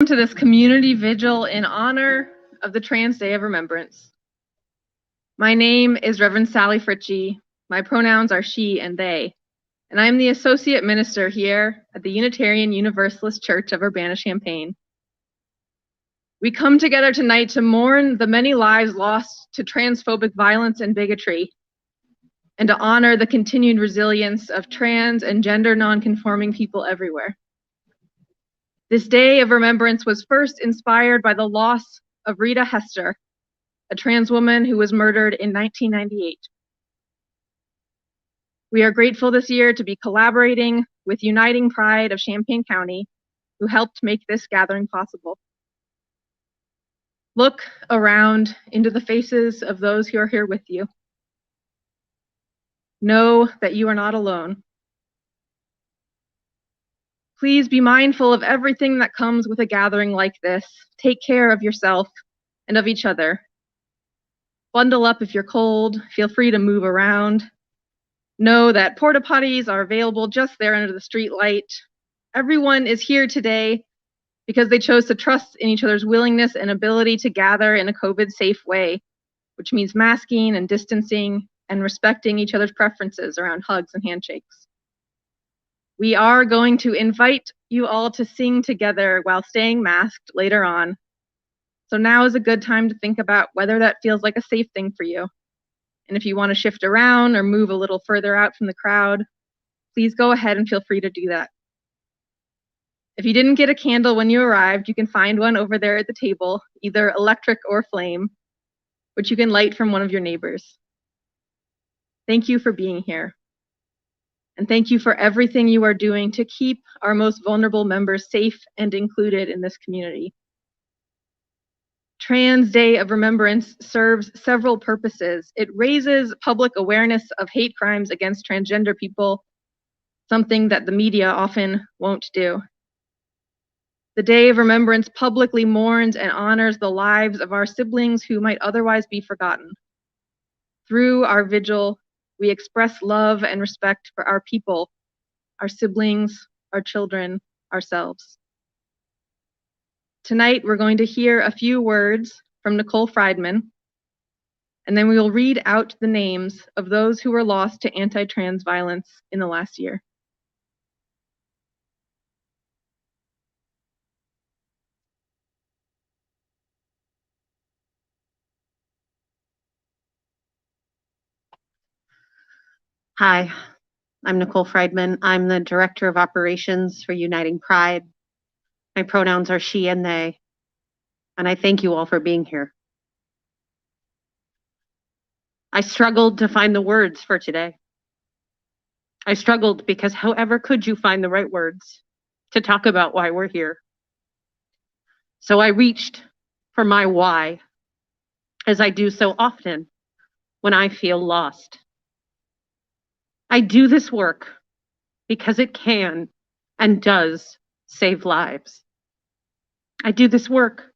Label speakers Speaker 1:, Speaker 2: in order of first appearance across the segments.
Speaker 1: To this community vigil in honor of the Trans Day of Remembrance. My name is Reverend Sally Fritchie. My pronouns are she and they, and I am the Associate Minister here at the Unitarian Universalist Church of Urbana, Champaign. We come together tonight to mourn the many lives lost to transphobic violence and bigotry, and to honor the continued resilience of trans and gender non-conforming people everywhere. This Day of Remembrance was first inspired by the loss of Rita Hester, a trans woman who was murdered in 1998. We are grateful this year to be collaborating with Unitinf Pride of Champaign County, who helped make this gathering possible. Look around into the faces of those who are here with you. Know that you are not alone. Please be mindful of everything that comes with a gathering like this. Take care of yourself and of each other. Bundle up if you're cold. Feel free to move around. Know that porta potties are available just there under the street light. Everyone is here today because they chose to trust in each other's willingness and ability to gather in a COVID-safe way, which means masking and distancing and respecting each other's preferences around hugs and handshakes. We are going to invite you all to sing together while staying masked later on. So now is a good time to think about whether that feels like a safe thing for you. And if you want to shift around or move a little further out from the crowd, please go ahead and feel free to do that. If you didn't get a candle when you arrived, you can find one over there at the table, either electric or flame, which you can light from one of your neighbors. Thank you for being here. And thank you for everything you are doing to keep our most vulnerable members safe and included in this community. Trans Day of Remembrance serves several purposes. It raises public awareness of hate crimes against transgender people, something that the media often won't do. The Day of Remembrance publicly mourns and honors the lives of our siblings who might otherwise be forgotten. Through our vigil, we express love and respect for our people, our siblings, our children, ourselves. Tonight, we're going to hear a few words from Nicole Friedman, and then we will read out the names of those who were lost to anti-trans violence in the last year.
Speaker 2: Hi, I'm Nicole Friedman. I'm the Director of Operations for Unitinf Pride. My pronouns are she and they, and I thank you all for being here. I struggled to find the words for today. I struggled because however could you find the right words to talk about why we're here? So I reached for my why, as I do so often when I feel lost. I do this work because it can and does save lives. I do this work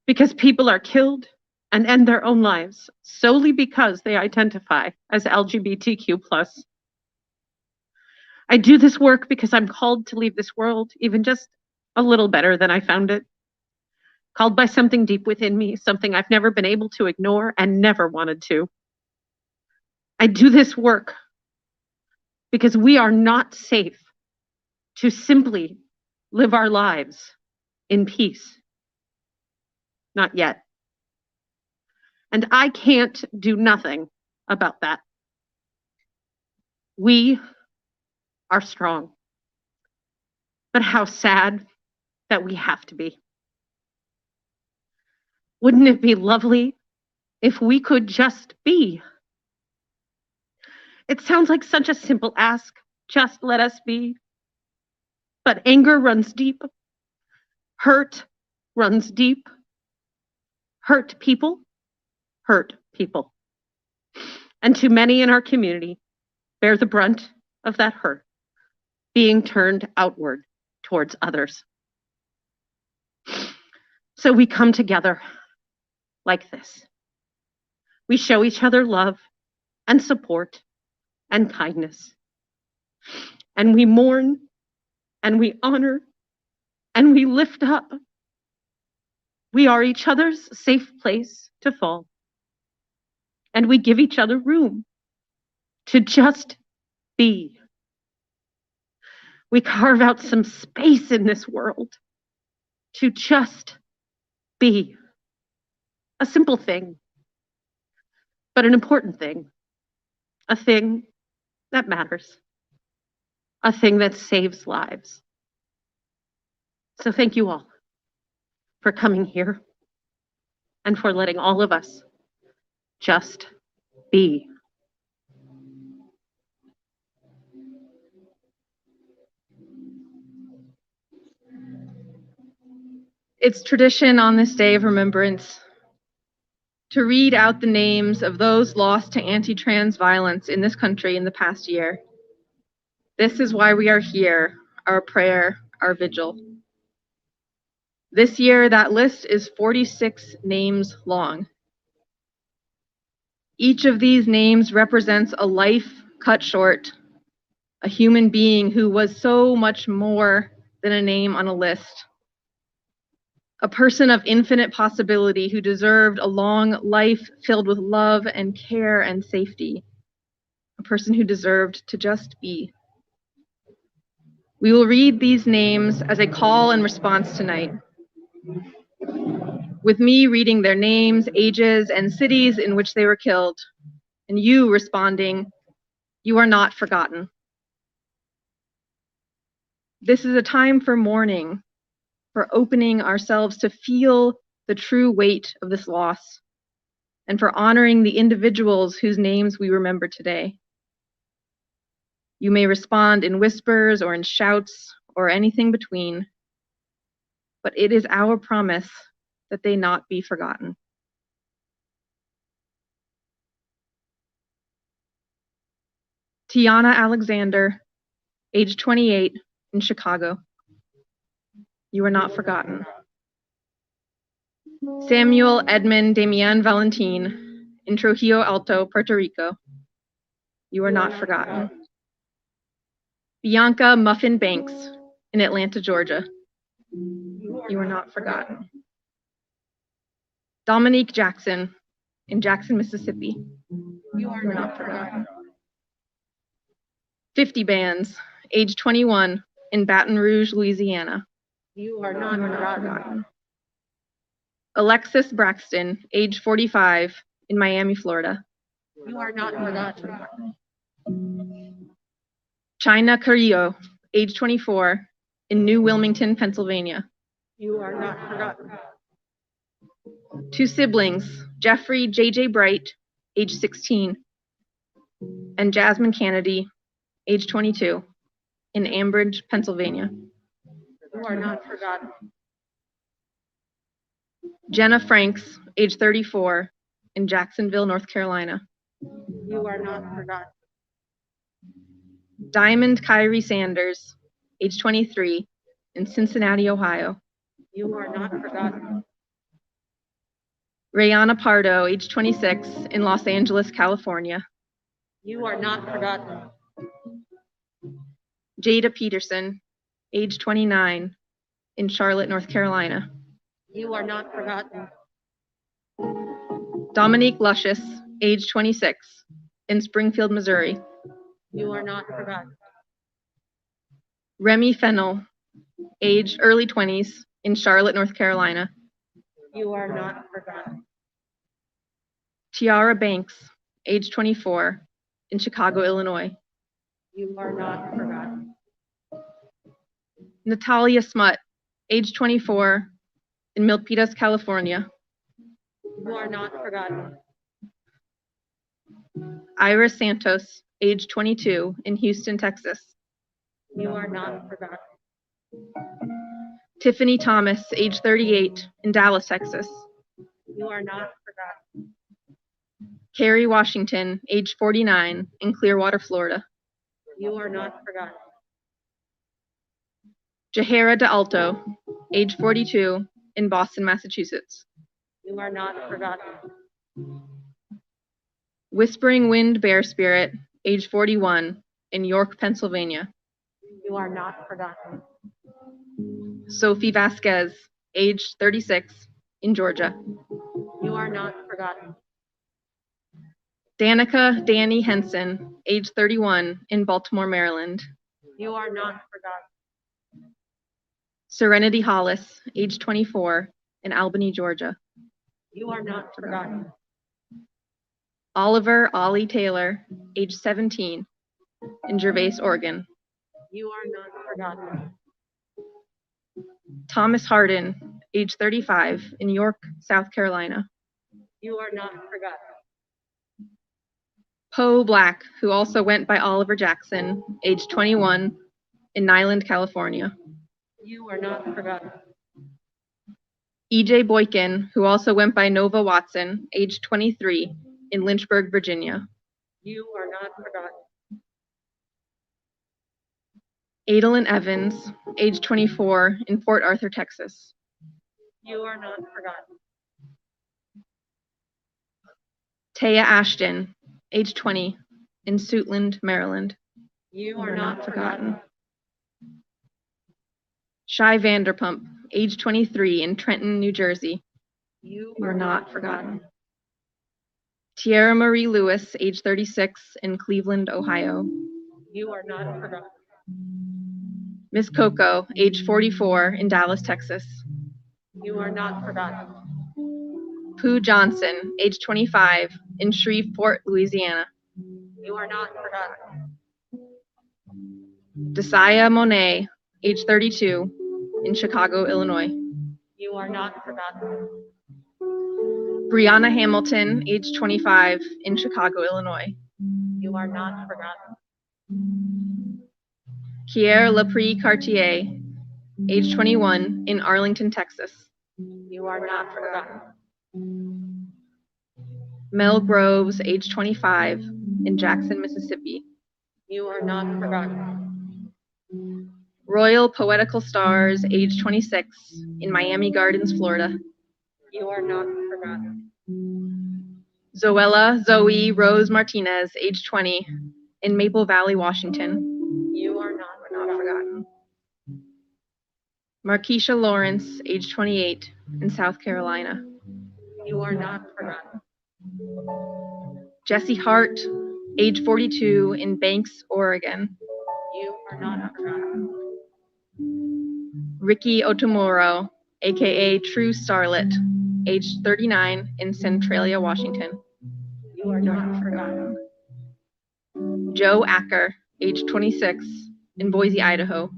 Speaker 2: because people are killed and end their own lives solely because they identify as LGBTQ+. I do this work because I'm called to leave this world even just a little better than I found it. Called by something deep within me, something I've never been able to ignore and never wanted to. I do this work because we are not safe to simply live our lives in peace. Not yet. And I can't do nothing about that. We are strong. But how sad that we have to be. Wouldn't it be lovely if we could just be? It sounds like such a simple ask, just let us be. But anger runs deep. Hurt runs deep. Hurt people hurt people. And too many in our community bear the brunt of that hurt, being turned outward towards others. So we come together like this. We show each other love and support and kindness. And we mourn and we honor and we lift up We are each other's safe place to fall. And we give each other room to just be. We carve out some space in this world to just be. A simple thing, but an important thing. A thing that matters. A thing that saves lives. So thank you all for coming here and for letting all of us just be.
Speaker 1: It's tradition on this day of remembrance to read out the names of those lost to anti-trans violence in this country in the past year. This is why we are here, our prayer, our vigil. This year, that list is 46 names long. Each of these names represents a life cut short, a human being who was so much more than a name on a list. A person of infinite possibility who deserved a long life filled with love and care and safety. A person who deserved to just be. We will read these names as a call and response tonight. With me reading their names, ages, and cities in which they were killed, and you responding, "You are not forgotten." This is a time for mourning, for opening ourselves to feel the true weight of this loss, and for honoring the individuals whose names we remember today. You may respond in whispers or in shouts or anything between, but it is our promise that they not be forgotten. Tiana Alexander, age 28, in Chicago. You are not forgotten. Samuel Edmund Damian Valentin, in Trujillo Alto, Puerto Rico. You are not forgotten. Bianca Muffin Banks, in Atlanta, Georgia. You are not forgotten. Dominique Jackson, in Jackson, Mississippi. You are not forgotten. 50 Bands, age 21, in Baton Rouge, Louisiana.
Speaker 2: You are not forgotten.
Speaker 1: Alexis Braxton, age 45, in Miami, Florida.
Speaker 2: You are not forgotten.
Speaker 1: China Carrillo, age 24, in New Wilmington, Pennsylvania.
Speaker 2: You are not forgotten.
Speaker 1: Two siblings, Jeffrey J.J. Bright, age 16, and Jasmine Kennedy, age 22, in Ambridge, Pennsylvania.
Speaker 2: You are not forgotten.
Speaker 1: Jenna Franks, age 34, in Jacksonville, North Carolina.
Speaker 2: You are not forgotten.
Speaker 1: Diamond Kyrie Sanders, age 23, in Cincinnati, Ohio.
Speaker 2: You are not forgotten.
Speaker 1: Rayana Pardo, age 26, in Los Angeles, California.
Speaker 2: You are not forgotten.
Speaker 1: Jada Peterson, age 29, in Charlotte, North Carolina.
Speaker 2: You are not forgotten.
Speaker 1: Dominique Luscious, age 26, in Springfield, Missouri.
Speaker 2: You are not forgotten.
Speaker 1: Remy Fennell, age early 20s, in Charlotte, North Carolina.
Speaker 2: You are not forgotten.
Speaker 1: Tiara Banks, age 24, in Chicago, Illinois.
Speaker 2: You are not forgotten.
Speaker 1: Natalia Smut, age 24, in Milpitas, California.
Speaker 2: You are not forgotten.
Speaker 1: Iris Santos, age 22, in Houston, Texas.
Speaker 2: You are not forgotten.
Speaker 1: Tiffany Thomas, age 38, in Dallas, Texas.
Speaker 2: You are not forgotten.
Speaker 1: Carrie Washington, age 49, in Clearwater, Florida.
Speaker 2: You are not forgotten.
Speaker 1: Jahara DeAlto, age 42, in Boston, Massachusetts.
Speaker 2: You are not forgotten.
Speaker 1: Whispering Wind Bear Spirit, age 41, in York, Pennsylvania.
Speaker 2: You are not forgotten.
Speaker 1: Sophie Vasquez, age 36, in Georgia.
Speaker 2: You are not forgotten.
Speaker 1: Danica Danny Henson, age 31, in Baltimore, Maryland.
Speaker 2: You are not forgotten.
Speaker 1: Serenity Hollis, age 24, in Albany, Georgia.
Speaker 2: You are not forgotten.
Speaker 1: Oliver Ollie Taylor, age 17, in Gervais, Oregon.
Speaker 2: You are not forgotten.
Speaker 1: Thomas Hardin, age 35, in York, South Carolina.
Speaker 2: You are not forgotten.
Speaker 1: Poe Black, who also went by Oliver Jackson, age 21, in Nyland, California.
Speaker 2: You are not forgotten.
Speaker 1: E.J. Boykin, who also went by Nova Watson, age 23, in Lynchburg, Virginia.
Speaker 2: You are not forgotten.
Speaker 1: Adalyn Evans, age 24, in Port Arthur, Texas.
Speaker 2: You are not forgotten.
Speaker 1: Taya Ashton, age 20, in Suitland, Maryland.
Speaker 2: You are not forgotten.
Speaker 1: Shai Vanderpump, age 23, in Trenton, New Jersey.
Speaker 2: You
Speaker 1: are not forgotten.
Speaker 2: forgotten.
Speaker 1: Tierra Marie Lewis, age 36, in Cleveland, Ohio.
Speaker 2: You are not forgotten.
Speaker 1: Miss Coco, age 44, in Dallas, Texas.
Speaker 2: You are not forgotten.
Speaker 1: Pooh Johnson, age 25, in Shreveport, Louisiana.
Speaker 2: You are not forgotten.
Speaker 1: Desaya Monet, age 32, in Chicago, Illinois.
Speaker 2: You are not forgotten.
Speaker 1: Brianna Hamilton, age 25, in Chicago, Illinois.
Speaker 2: You are not forgotten.
Speaker 1: Kier Laprie Cartier, age 21, in Arlington, Texas.
Speaker 2: You are not forgotten.
Speaker 1: Mel Groves, age 25, in Jackson, Mississippi.
Speaker 2: You are not forgotten.
Speaker 1: Royal Poetical Stars, age 26, in Miami Gardens, Florida.
Speaker 2: You are not forgotten.
Speaker 1: Zoella Zoe Rose Martinez, age 20, in Maple Valley, Washington.
Speaker 2: You are not forgotten.
Speaker 1: Markeisha Lawrence, age 28, in South Carolina.
Speaker 2: You are not forgotten.
Speaker 1: Jesse Hart, age 42, in Banks, Oregon.
Speaker 2: You are not forgotten.
Speaker 1: Ricky Otomoro, aka True Starlet, age 39, in Centralia, Washington.
Speaker 2: You are not forgotten.
Speaker 1: Joe Acker, age 26, in Boise, Idaho.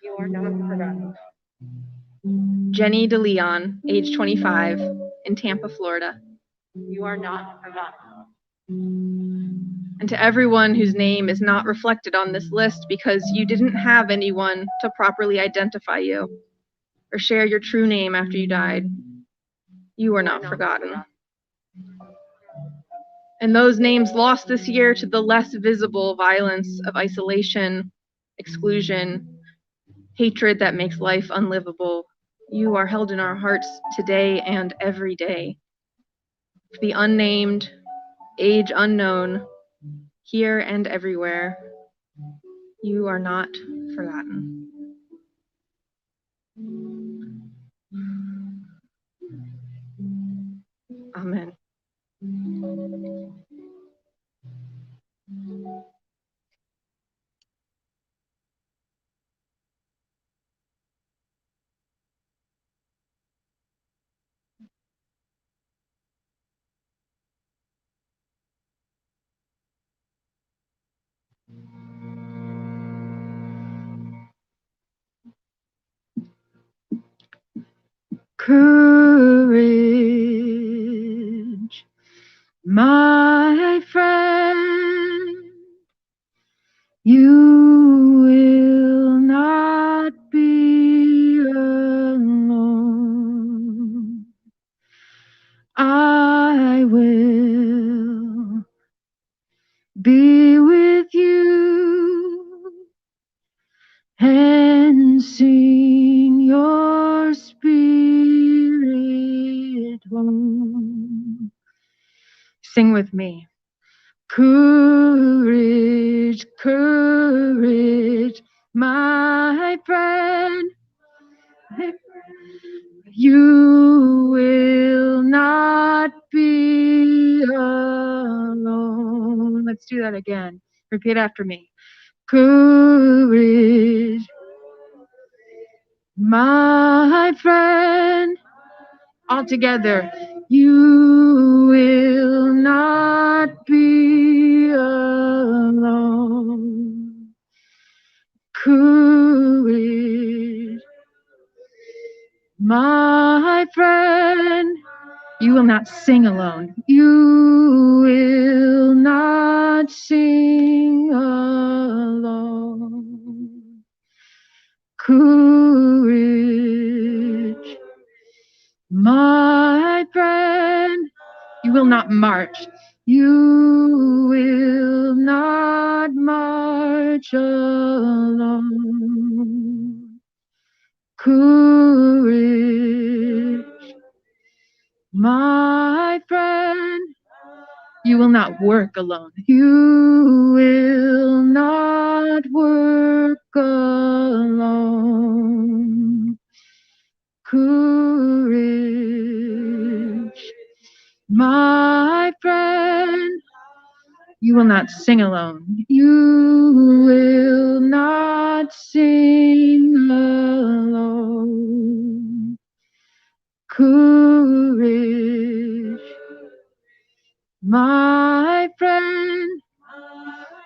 Speaker 2: You are not forgotten.
Speaker 1: Jenny DeLeon, age 25, in Tampa, Florida.
Speaker 2: You are not forgotten.
Speaker 1: And to everyone whose name is not reflected on this list because you didn't have anyone to properly identify you or share your true name after you died, you are not forgotten. And those names lost this year to the less visible violence of isolation, exclusion, hatred that makes life unlivable, you are held in our hearts today and every day. For the unnamed, age unknown, here and everywhere, you are not forgotten. Amen. Courage, my friend, you will not be alone. I will be with you and sing your spirit home. Sing with me. Courage, courage, my friend, you
Speaker 3: Let's do that again. Repeat after me. Courage, my friend. All together. You will not be alone. Courage, my friend. You will not sing alone. You will not sing alone. Courage, my friend. You will not march. You will not march alone. Courage, my friend. You will not work alone. You will not work alone. Courage, my friend. You will not sing alone. You will not sing alone. Courage, my friend.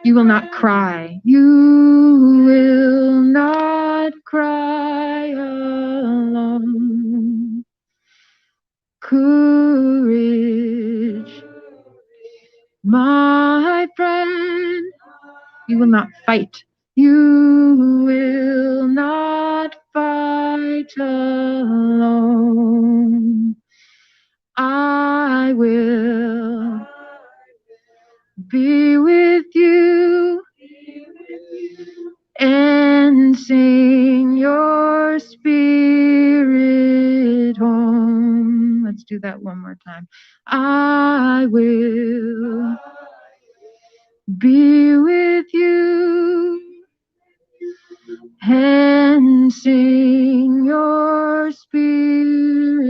Speaker 3: You will not cry. You will not cry alone. Courage, my friend. You will not fight. You will not fight alone. I will be with you and sing your spirit home. Let's do that one more time. I will be with you and sing your spirit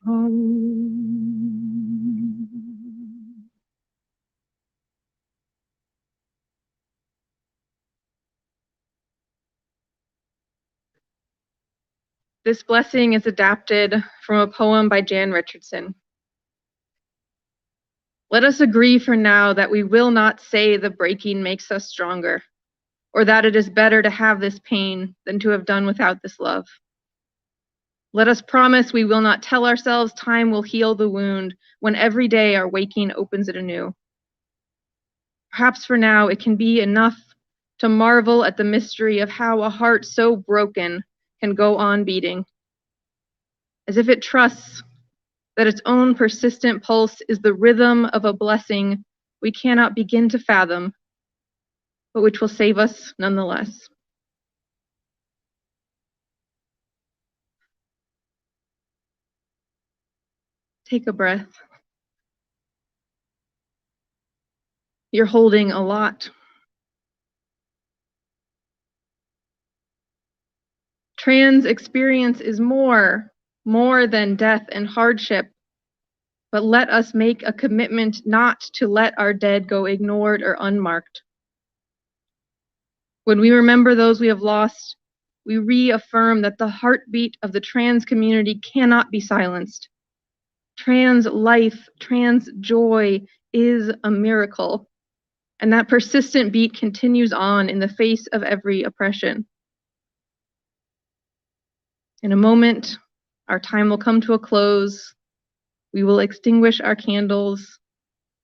Speaker 3: home.
Speaker 1: This blessing is adapted from a poem by Jan Richardson. Let us agree for now that we will not say the breaking makes us stronger, or that it is better to have this pain than to have done without this love. Let us promise we will not tell ourselves time will heal the wound when every day our waking opens it anew. Perhaps for now it can be enough to marvel at the mystery of how a heart so broken can go on beating, as if it trusts that its own persistent pulse is the rhythm of a blessing we cannot begin to fathom, but which will save us nonetheless. Take a breath. You're holding a lot. Trans experience is more than death and hardship, but let us make a commitment not to let our dead go ignored or unmarked. When we remember those we have lost, we reaffirm that the heartbeat of the trans community cannot be silenced. Trans life, trans joy is a miracle, and that persistent beat continues on in the face of every oppression. In a moment, our time will come to a close. We will extinguish our candles,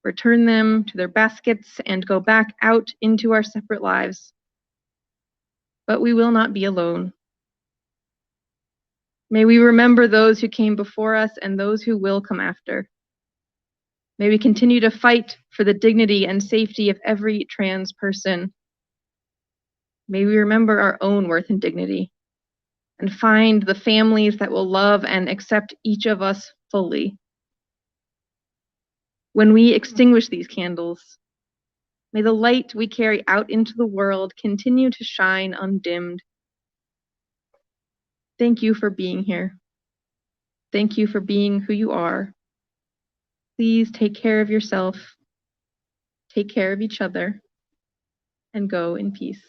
Speaker 1: return them to their baskets, and go back out into our separate lives. But we will not be alone. May we remember those who came before us and those who will come after. May we continue to fight for the dignity and safety of every trans person. May we remember our own worth and dignity and find the families that will love and accept each of us fully. When we extinguish these candles, may the light we carry out into the world continue to shine undimmed. Thank you for being here. Thank you for being who you are. Please take care of yourself take care of each other, and go in peace.